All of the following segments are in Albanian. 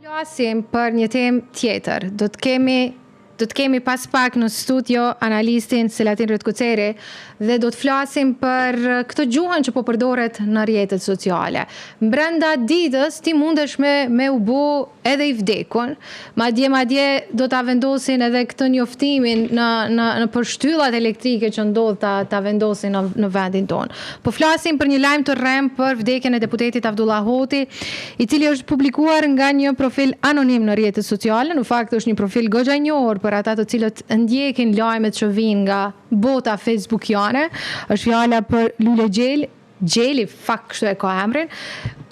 Flasim për një temë tjetër. Do të kemi pas pak në studio analistin Selatin Rëtkuceri dhe do të flasim për këtë gjuhën që po përdoret në rrjetet sociale. Brenda ditës ti mundesh me u bë edhe i vdekun, madje do ta vendosin edhe këtë njoftimin në përshtyllat elektrike që ndodh ta vendosin në vendin tonë. Po flasim për një lajm të rrem për vdekjen e deputetit Abdullah Hoti, i cili është publikuar nga një profil anonim në rrjetet sociale. Në fakt është një profil goxha i njohur për ata të cilët ndjekin lajmet që vijnë nga bota facebookiane. Është fjala për Lule Gjeli, kështu e ka emrin.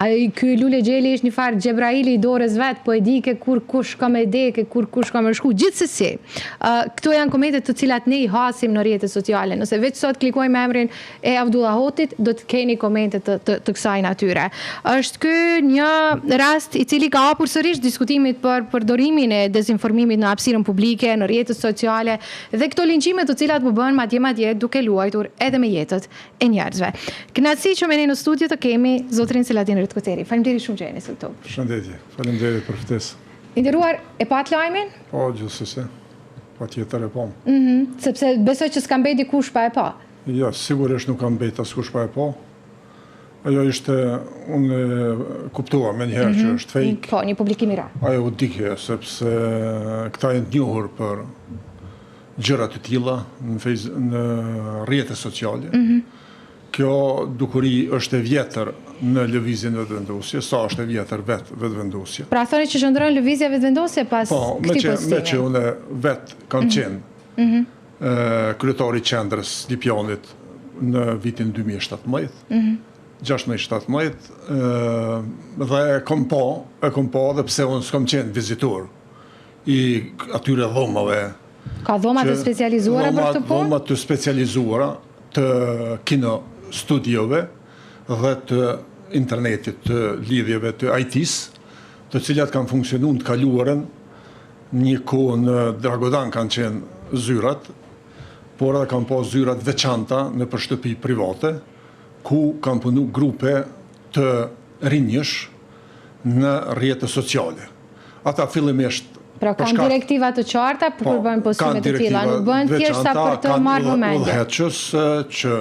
Ky Lule Gjeli është një farë Gjebraili i dorës vet, po e di ke kur kush ka me deke, kur kush ka me shku. Gjithsesi, këto janë komentet të cilat ne i hasim në rrjetet sociale. Nëse veç sot klikojmë emrin e Abdullah Hotit, do të keni komente të kësaj natyre. Është ky një rast i cili ka hapur sërish diskutimit për përdorimin e dezinformimit në hapësirën publike, në rrjetet sociale dhe këto linçime të cilat më bën madje duke luajtur edhe me jetët e njerëzve. Kënaqësi që me ne në studio të kemi zotrin Selatin Rëtkuceri. Faleminderit shumë që jeni sot këtu. Përshëndetje. Faleminderit për ftesë. Nderuar, e pat lajmin? Po, gjithsesi. Patjetër e pam. Sepse besoj që s'ka mbet dikush pa e pa. Ja, sigurisht nuk ka mbet askush pa e pa. Ajo ishte, unë kuptova me njëherë që është fake. Po, një publikim i ra. Ajo u dike, sepse këta janë të njohur për gjëra të tilla në rrjetet sociale. Kjo dukuri është e vjetër në lëvizjen vetëvendosje, sa është e vjetër vetëvendosje. Pra thoni që shndron lëvizja vetëvendosje pas këtij postimi? Me që unë vetë kam qenë kryetari i qendrës Lipjanit në vitin 2017, 16-17, dhe e kom pa dhe pse unë s'kam qenë vizitor i atyre dhomave. Ka dhoma të specializuara për këtë punë? Dhoma të specializuara të kino studiove dhe të internetit, të lidhjeve të IT-s, të cilat kanë funksionuar të kaluarën, një kohë në Dragodan kanë qenë zyrat, por edhe kanë pas zyrat veçanta në shtëpi private, ku kanë punu grupe të rinjësh në rrjetet sociale. Ata fillimisht pra kanë direktiva të qarta për bëjnë postime të tilla, nuk bëhen thjesht sa për të marrë vëmendje. Udhëheqës që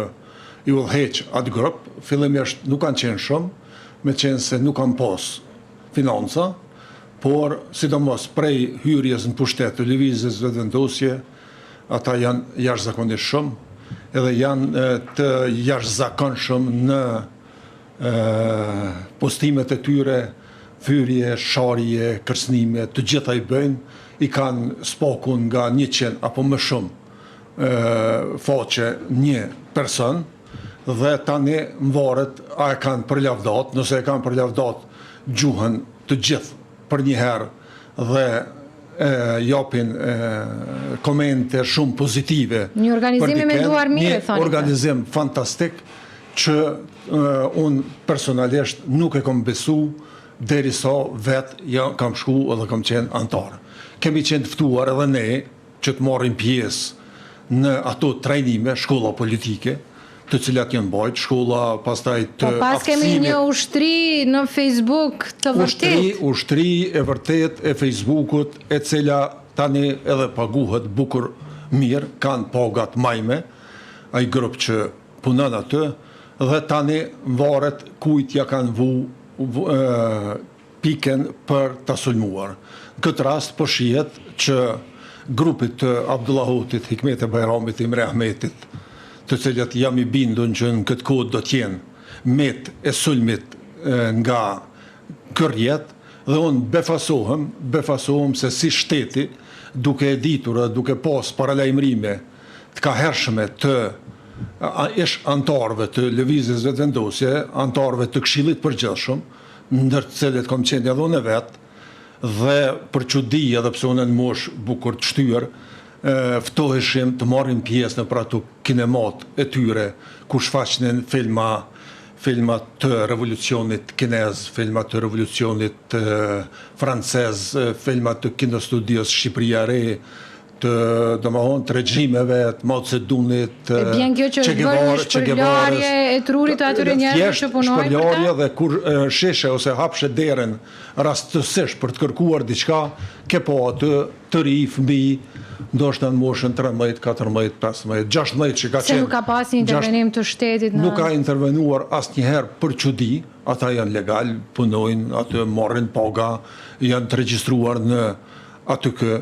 i udhëheq atë grup, fillimisht nuk kanë qenë shumë, me qenë se nuk kanë pas financa, por sidomos prej hyrjes në pushtet të lëvizjes vetëvendosje, ata janë jashtëzakonisht shumë, edhe janë të jashtëzakonshëm në postimet e tyre, fyrje, sharje, kërcënime, të gjitha i bëjnë, i kanë spakun nga 100 apo më shumë faqe një person, dhe tani mvaret a e kanë përlavdat, nëse e kanë përlavdat gjuhën të gjithë për një herë dhe japin komente shumë pozitive. Një organizimi me duar mire, thoni. Një organizim fantastik që unë personalisht nuk e kom besu derisa vetë kam shku edhe kam qenë antar. Kemi qenë ftuar edhe ne që të marrim pjesë në ato trajnime, shkolla politike, të cilat janë bajt, shkolla pastaj të aftësimit. Pas kemi një ushtri në Facebook të vërtet. Ushtri e vërtet e Facebookut, e cila tani edhe paguhet bukur mirë, kanë pagat majme, ai grup që punon atë, dhe tani varet kujt ja kanë vu piken për ta sulmuar. Në këtë rast po shihet që grupit të Abdullah Hotit, Hikmet e Bajramit, Imre Ahmetit, të cilat jam i bindun që në këtë kohë do t'jenë met e sulmit nga kërjet, dhe unë befasohem se si shteti, duke e ditur dhe duke pas paralajmërime të ka hershme të ish antarëve të lëvizjes vetëvendosje, antarëve të Këshillit Përgjithshëm, ndër të cilët kam qenë edhe unë vetë, dhe për çudi edhe pse unë në mosh bukur të shtyr, ftoheshim të marrim pjesë në pra të kinemat e tyre, ku shfaqnin filma të revolucionit kinez, filma të revolucionit francez, filma të kinostudios Shqipëria Re, të regjimeve, të Mao Zedongit, Bjen kjo që është bërë një shpërlarje e trurit të atyre njerëzve që punojnë për ta? Shpërlarje dhe kur sheshe ose hapshe derën rastësisht për të kërkuar diçka, ke po atë të ri, fëmijë, ndoshta në moshën 13, 14, 15, 16 që ka qenë. Se nuk ka pas një intervenim të shtetit në... Nuk ka intervenuar asnjëherë për çudi, ata janë legal, punojnë, atë marrin paga, janë të regjistruar në atë kë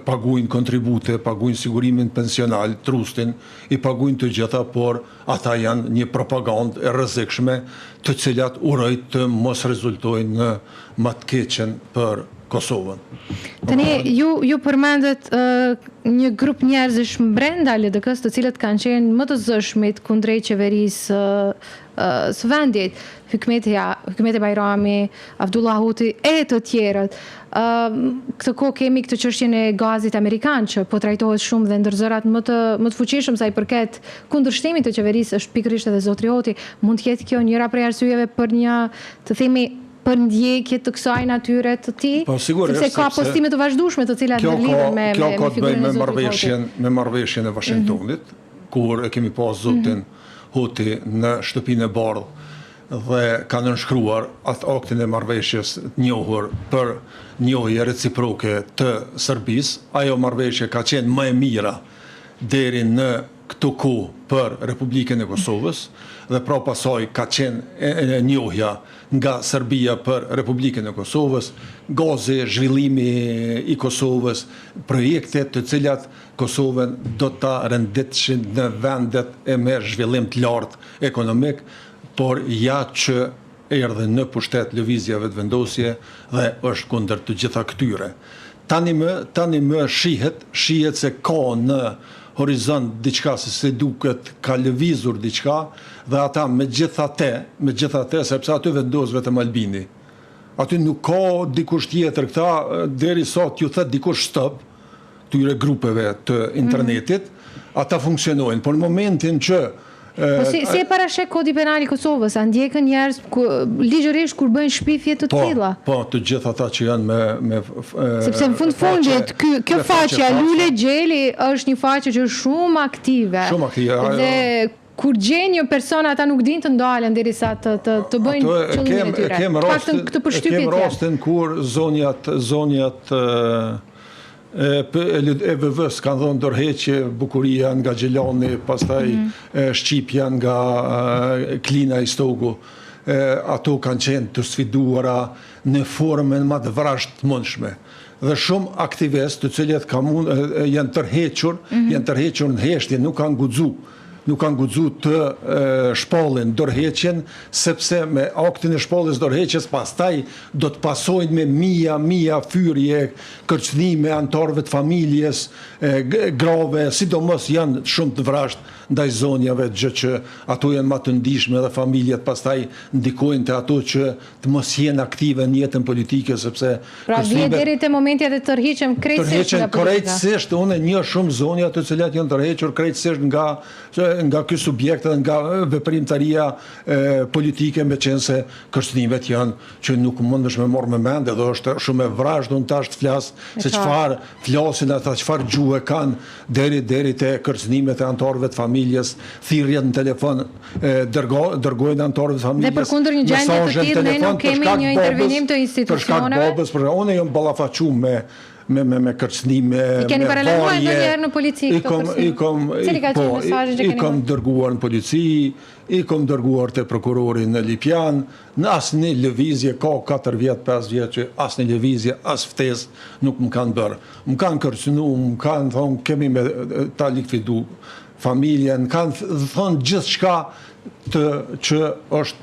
paguajnë kontribute, paguajnë sigurimin pensional, trustin, i paguajnë të gjitha, por ata janë një propagandë e rrezikshme, të cilat uroj të mos rezultojnë në më të keqen për Kosovën. Tani, ju përmendet një grup njerëzish brenda LDK-s të cilët kanë qenë më të zëshmit kundrejt qeverisë së vendit, Hykmeti Bajrami, Abdullah Huti e të tjerët. Këtë kohë kemi këtë çështjen e gazit amerikan që po trajtohet shumë dhe ndër zërat më të fuqishëm sa i përket kundërshtimit të qeverisë është pikërisht edhe zotri Hoti. Mund të jetë kjo njëra prej arsyeve për një, të themi, për ndjekje të kësaj natyre të tij, sepse ka postime të vazhdueshme të cilat lidhen me figurën e zotrit Hoti. Me marrëveshjen e Washingtonit, kur e kemi pas zotin Hoti në shtëpinë e bardhë dhe kanë nënshkruar atë aktin e marrëveshjes të njohur për njohje reciproke të Serbisë. Ajo marrëveshje ka qenë më e mira deri në këtë kohë për Republikën e Kosovës dhe pra pasaj ka qenë njohja nga Serbia për Republikën e Kosovës, gazi, zhvillimi i Kosovës, projekte të cilat Kosovën do ta renditëshin në vendet e me zhvillim të lartë ekonomik, por ja që erdhe në pushtet lëvizja vetëvendosje dhe është kundër të gjitha këtyre. Tani më shihet se ka në horizont diçka se duket ka lëvizur diçka dhe ata me gjithate, sepse aty vendos vetëm Albini. Aty nuk ka dikush tjetër, këta deri sot ju thët dikush stop tyre grupeve të internetit, ata funksionojnë, por në momentin që si e parashek Kodi Penal i Kosovës, a ndjekën njerëz ligjërisht kur bëjnë shpifje të tilla? Po, të gjithë ata që janë me sepse në fundit kjo faqja Lule Gjeli është një faqe që është shumë aktive. Shumë aktive. Dhe kur gjen një person ata nuk dinë të ndalen derisa të bëjnë qëllimin e tyre. Kem rastin kur zonjat e VV-s kanë dhënë dorëheqje, bukuria nga Gjelani, pastaj shqipja nga Klina i Stogu. Ato kanë qenë të sfiduara në formën më të vrashtmëndshme. Dhe shumë aktivistë të cilët janë tërhequr në heshtje, nuk kanë guxu të shpallin dorëheqjen, sepse me aktin e shpalljes dorëheqjes pastaj do të pasojnë me mija fyrje, kërcënime antarëve të familjes, grave, sidomos janë shumë të vrasht ndaj zonjave, gjë që ato janë më të ndihshme dhe familjet pastaj ndikojnë te ato që të mos jenë aktive në jetën politike, sepse pra vjen deri te momenti edhe tërhiqem krejtësisht nga politika. Krejtësisht, unë një shumë zonja të cilat janë tërhequr krejtësisht nga ky subjekt dhe nga veprimtaria politike, me qenë se kërcënimet janë që nuk mundesh me marrë me mend, edhe është shumë e vrasht, unë tash të flas se çfarë flasin ata, çfarë gjuhë kanë deri te kërcënimet e antarëve të familjes, thirrjet në telefon, dërgojnë antarëve të familjes. Dhe përkundër një gjendje të tillë ne nuk kemi një intervenim të institucioneve. Për shkak unë jam ballafaquar me kërcënime, me keni paraleluar ndonjëherë në polici këto kërcënime? I kam dërguar në polici, i kam dërguar te prokurori në Lipjan, në asnjë lëvizje, ka 4 vjet, 5 vjet që asnjë lëvizje, as ftesë nuk më kanë bërë. Më kanë kërcënuar, më kanë thonë kemi me ta likvidu familjen, kanë thonë gjithçka që është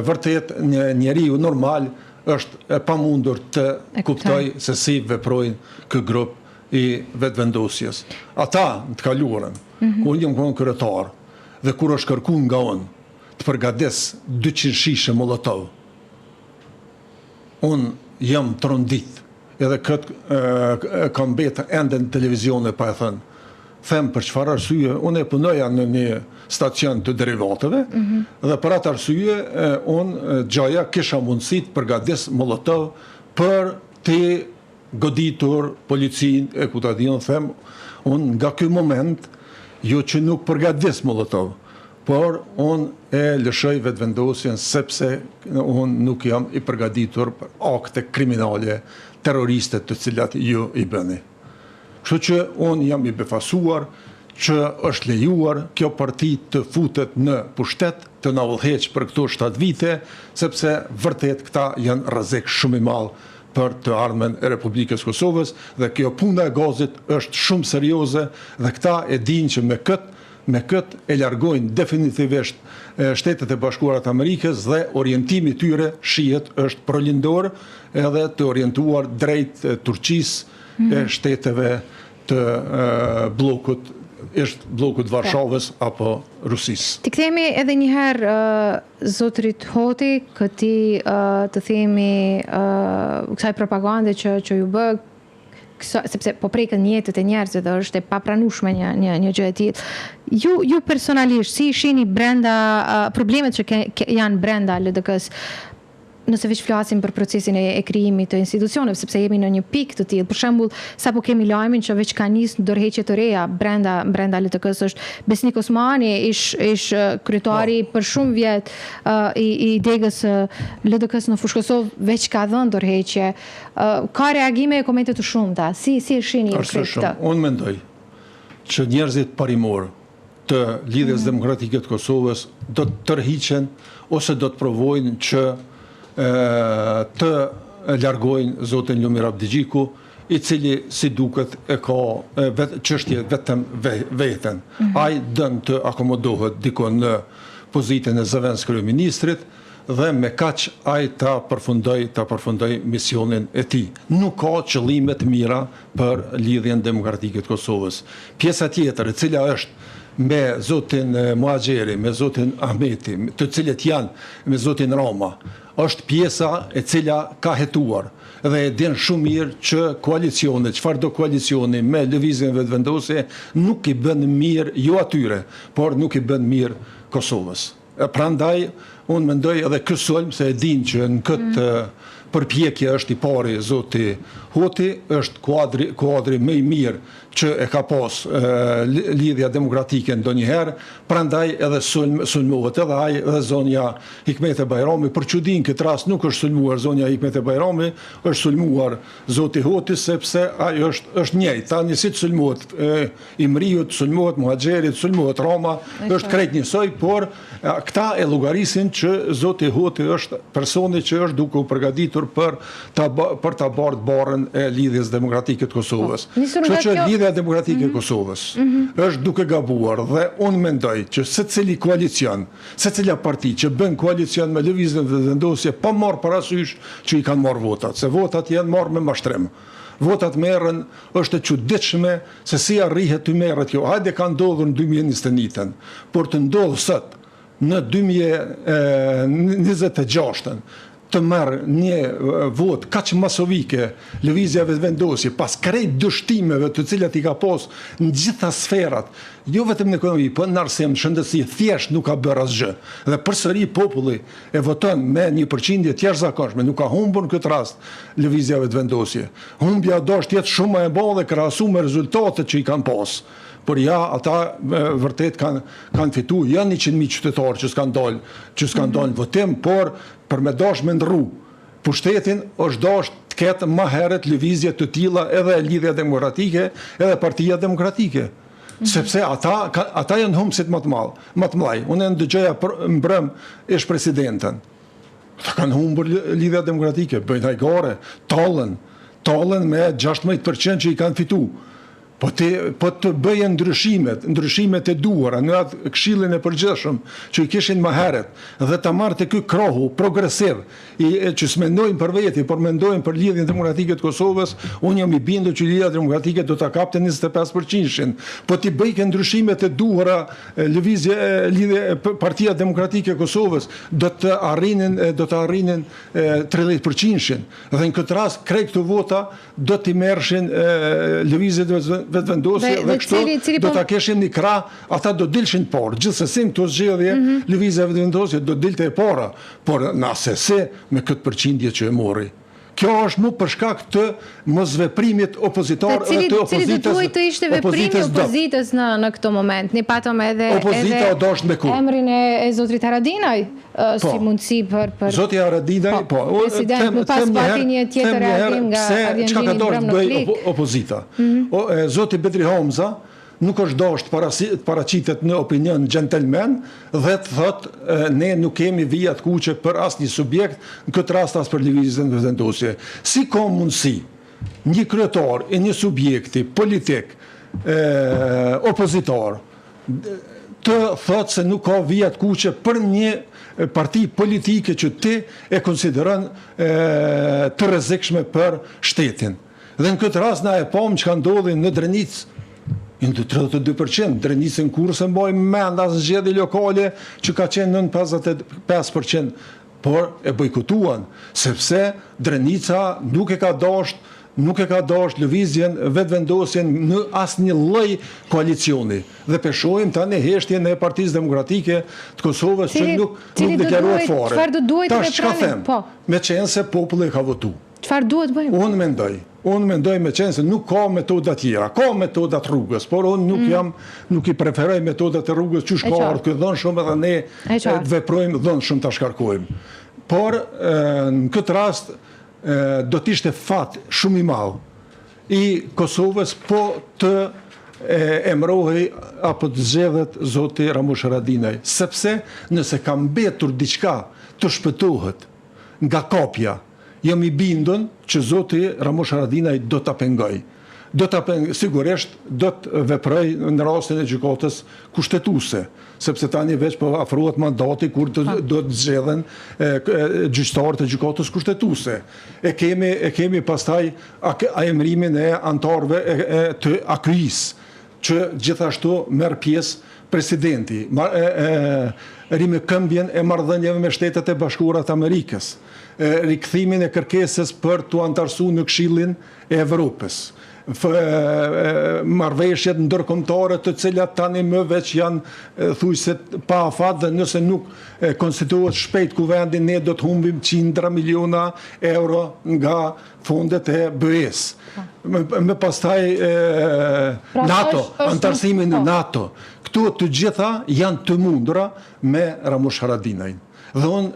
vërtet një njeriu normal është e pamundur të kuptoj se si veprojnë ky grup i vetëvendosjes. Ata të kaluarën, kur jam qenë kryetar dhe kur është kërkuar nga unë të përgatis 200 shishe Molotov, unë jam trondit, edhe këtë kam betë ende në televizion e pa e thënë. Them për çfarë arsye, unë e punoja në një stacion të derivateve dhe për atë arsye unë gjaja kisha mundësi të përgatis Molotov për të goditur policin e ku ta dinë them, unë nga ky moment, jo që nuk përgatis Molotov, por unë e lëshoj vetëvendosjen sepse unë nuk jam i përgatitur për akte kriminale, terroriste të cilat ju i bëni. Kështu që unë jam i befasuar që është lejuar kjo parti të futet në pushtet, të na udhëheq për këto 7 vite, sepse vërtet këta janë rrezik shumë i madh për të ardhmen e Republikës Kosovës dhe kjo puna e gazit është shumë serioze dhe këta e dinë që me këtë e largojnë definitivisht Shtetet e Bashkuara të Amerikës dhe orientimi tyre shihet është prolindor edhe të orientuar drejt Turqisë e shteteve të bllokut Varshavës apo Rusisë. Të kthehemi edhe një herë zotërit Hoti, këtij të themi kësaj propagande që ju bë, sepse po prekën jetët e njerëzve dhe është e papranueshme një gjë e tillë. Ju personalisht si shihni brenda problemet që janë brenda LDK-s? Nëse veç flasim për procesin e krijimit të institucioneve, sepse jemi në një pikë të tillë. Për shembull, sapo kemi lajmin që veç ka nisë ndërheqje të reja brenda LDK-s është Besnik Osmani, ish kryetari për shumë vjet i degës LDK-s në Fushë Kosovë, veç ka dhënë ndërheqje. Ka reagime e komente të shumta. Si e shihni këtë? Unë mendoj që njerëzit parimor të Lidhjes Demokratike të Kosovës do të tërhiqen ose do të provojnë që të largojnë zotin Lumir Abdigjiku, i cili si duket e ka çështje vetëm veten. Ai dën të akomodohet dikon në pozitën e zëvendës kryeministrit dhe me kaq ai ta përfundoi misionin e tij. Nuk ka qëllime të mira për Lidhjen Demokratike të Kosovës. Pjesa tjetër, e cila është me zotin Muhaxheri, me zotin Ahmeti, të cilët janë me zotin Rama, është pjesa e cila ka hetuar dhe e din shumë mirë që koalicione, çfarë do koalicioni me lëvizjen vetëvendosje nuk i bën mirë jo atyre, por nuk i bën mirë Kosovës. Prandaj unë mendoj edhe ky sulm se e din që në këtë përpjekje është i pari zoti Hoti, është kuadri më i mirë që e ka pas Lidhja Demokratike ndonjëherë, prandaj edhe sulmohet edhe ai dhe zonja Hikmete Bajrami. Për çudin këtë rast nuk është sulmuar zonja Hikmete Bajrami, është sulmuar zoti Hoti sepse ai është njëjtë. Tani si të sulmohet Imriut, sulmohet Muhaxherit, sulmohet Rama, është krejt njësoj, por këta e llogarisin që zoti Hoti është personi që është duke u përgatitur për ta bardh barrën e Lidhjes Demokratike të Kosovës. Kështu që Lidhja Demokratike e Kosovës është duke gabuar dhe unë mendoj që secili koalicion, secila parti që bën koalicion me lëvizjen vetëvendosje pa marrë parasysh që i kanë marrë votat, se votat janë marrë me mashtrim. Votat merren, është e çuditshme se si arrihet të merret kjo. Hajde ka ndodhur në 2021, por të ndodhë sot në 2026 të merë një vot kaq masovike lëvizja vetëvendosje pas krejt dështimeve të cilat i ka pas në gjitha sferat, jo vetëm në ekonomi, po në arsim, shëndetësi, thjesht nuk ka bërë asgjë. Dhe përsëri populli e voton me një përqindje të jashtëzakonshme, nuk ka humbur në këtë rast lëvizja vetëvendosje. Humbja do është jetë shumë më e madhe dhe krahasu me rezultatet që i kanë pas. Por ja, ata vërtet kanë fitu, janë 100.000 qytetarë që s'kan dalë në votim, por për me dash me ndrru pushtetin, është dash të ketë më herët lëvizje të tilla edhe Lidhja Demokratike, edhe Partia Demokratike. Sepse ata janë humbësit më të mëdhej. Unë ndëgjoja mbrëm ish presidenten. Ata kanë humbur Lidhja Demokratike, bëjnë hajgare, tallën me 16% që i kanë fitu. Po të bëjnë ndryshimet e duara në atë Këshillin e Përgjithshëm që i kishin më herët dhe ta marrë ky krohu progresiv që s'mendojnë për veti, por mendojnë për Lidhjen Demokratike të Kosovës, unë jam i bindur që Lidhja Demokratike do ta kapte 25%. Po ti bëjnë ndryshimet e duara Partia Demokratike e Kosovës do të arrinin 30%. Dhe në këtë rast krejt këto vota do t'i merrshin lëvizjet vetëvendosje dhe kështu do ta keshin një krah, ata do dilshin parë. Gjithsesi këto zgjedhje, lëvizja vetëvendosje do dilte e para, por në asesi me këtë përqindje që e mori. Kjo është mu për shkak të mosveprimit opozitor dhe të opozitës. Cili do duhet të ishte veprimi opozitës në këto moment? Ne patëm edhe emrin e zotrit Haradinaj si mundësi për Zoti Haradinaj, president, më pas pati një tjetër reagim nga Arjen Gjini Brëm në Klik. Opozita. Zoti Bedri Homza nuk është dashur paraqitet në opinion gentleman dhe të thotë ne nuk kemi vijat kuqe për asnjë subjekt, në këtë rast as për lëvizjen vendosje. Si ka mundësi një kryetar e një subjekti politik opozitor të thotë se nuk ka vijat kuqe për një parti politike që ti e konsideron të rrezikshme për shtetin. Dhe në këtë rast na e pam çka ndodhi në Drenicë. Në 32%, Drenicën kur se mboj mend as zgjedhje lokale që ka qenë në 55%, por e bojkotuan, sepse Drenica nuk e ka dashur lëvizjen vetvendosjen në asnjë lloj koalicioni. Dhe peshojmë tani heshtjen e Partisë Demokratike të Kosovës që nuk deklarohet fare. Çfarë do duhet të veprojmë? Me qenë se populli ka votuar. Çfarë duhet bëjmë? Unë mendoj me qenë se nuk ka metoda tjera, ka metodat rrugës, por unë nuk i preferoj metodat e rrugës që shkarë, këtë dhënë shumë edhe ne veprojmë dhënë shumë të shkarkojmë. Por në këtë rast do t'ishte fat shumë i madh i Kosovës po të emrohej apo të zgjedhet zoti Ramush Haradinaj, sepse nëse ka mbetur diçka të shpëtohet nga kopja, jam i bindun që zoti Ramush Haradinaj do ta pengoj. Sigurisht do të veproj në rastin e gjykatës kushtetuese, sepse tani veç po afrohet mandati kur do të zgjedhen gjyqtarët e gjykatës kushtetuese. E kemi pastaj emrimin e antarëve të AKY-s, që gjithashtu merr pjesë presidenti, rimëkëmbjen e marrëdhënieve me Shtetet e Bashkuara të Amerikës, rikthimin e kërkesës për të antarësuar në Këshillin e Evropës, marrëveshjet ndërkombëtare të cilat tani më veç janë thujse pa afat dhe nëse nuk konstituohet shpejt kuvendi, ne do të humbim qindra miliona euro nga fondet e BE-s. Me pastaj NATO, antarësimin në NATO. Këto të gjitha janë të mundura me Ramush Haradinajin. Dhe unë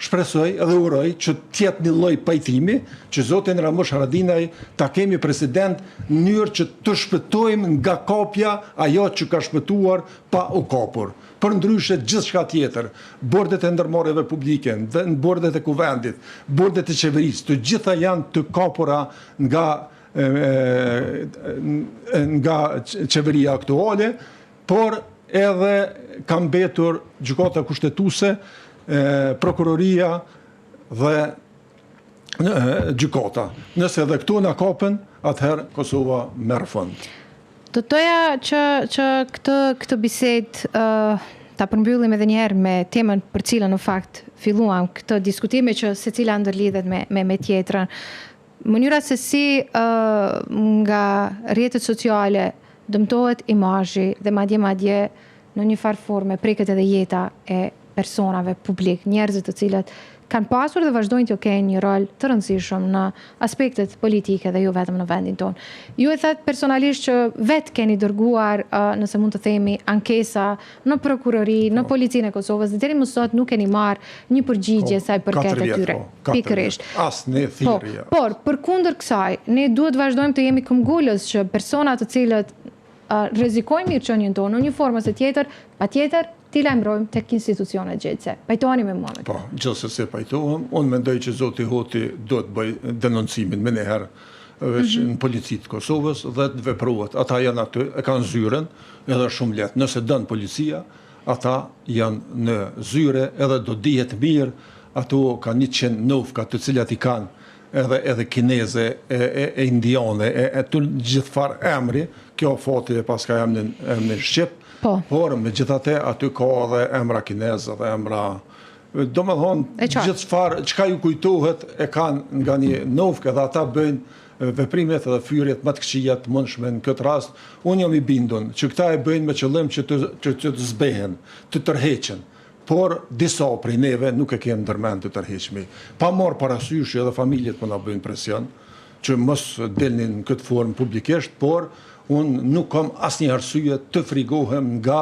shpresoj edhe uroj që tjetë një lloj pajtimi që zotin Ramush Haradinaj ta kemi president në mënyrë që të shpëtojmë nga kopja ajo që ka shpëtuar pa u kapur. Për ndryshe gjithçka tjetër, bordet e ndërmarrjeve publike, bordet e kuvendit, bordet e qeverisë, të gjitha janë të kapura nga qeveria aktuale, por edhe ka mbetur gjykata kushtetuese, prokuroria dhe gjykata. Nëse edhe këtu na kapen, atëherë Kosova merr fund. Do toja që këtë bisedë ta përmbyllim edhe njëherë me temën për cilën në fakt filluam këtë diskutime që secila ndërlidhet me tjetrën. Mënyra se si nga rrjetet sociale dëmtohet imazhi dhe madje në një farë forme preket edhe jeta e personave publik, njerëzit të cilët kanë pasur dhe vazhdojnë të kenë një rol të rëndësishëm në aspektet politike dhe jo vetëm në vendin tonë. Ju e thatë personalisht që vetë keni dërguar, nëse mund të themi, ankesa në prokurori, në policinë e Kosovës, dhe deri më sot nuk keni marrë një përgjigje saj përket e tyre. Pikërisht. Asnjë thirrje. Por, përkundër kësaj, ne duhet vazhdojmë të jemi këmbgulës që persona të cilët rrezikojnë mirëqenien tonë në një formë ose tjetër, patjetër t'i lajmërojmë tek institucionet gjyqëse. Pajtoheni me mua me këtë. Po, gjithsesi pajtohem. Unë mendoj që zoti Hoti do të bëj denoncimin më njëherë veç në policitë të Kosovës dhe të veprohet. Ata janë aty, e kanë zyren, edhe shumë lehtë. Nëse dën policia, ata janë në zyre, edhe do dihet mirë, ato kanë 100 nofka të cilat i kanë edhe kineze, e indiane, të gjithë farë emri, kjo fati e paska emrin shqip, por me gjithate aty ka edhe emra kineze dhe emra, do me thonë, gjithë farë, qka ju kujtohet e kanë nga një nofke dhe ata bëjnë veprimet edhe fyrjet më të këqija të mundshme në këtë rast. Unë jam i bindun që këta e bëjnë me qëllim që të zbehen, të tërheqen. por disa prej neve nuk e kemë ndërmend të tërheqmi. Pa marrë parasysh edhe familjet po na bëjnë presion, që mos delnin në këtë formë publikisht, por unë nuk kam asnjë arsye të frigohem nga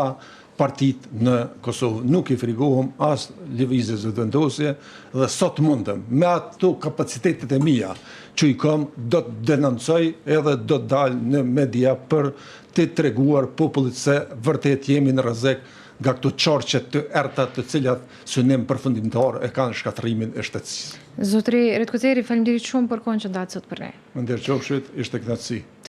partit në Kosovë. Nuk i frigohem as lëvizjes vendosje dhe sot mundem, me ato kapacitetet e mia që i kam, do të denoncoj edhe do të dal në media për të treguar popullit se vërtet jemi në rrezik nga këto çorçe të errta të cilat synim përfundimtar e kanë shkatrimin e shtetësisë. Zotri Retkuceri, faleminderit shumë për kohën që ndatë sot për ne. Më nderë qofshit, ishte kënaqësi.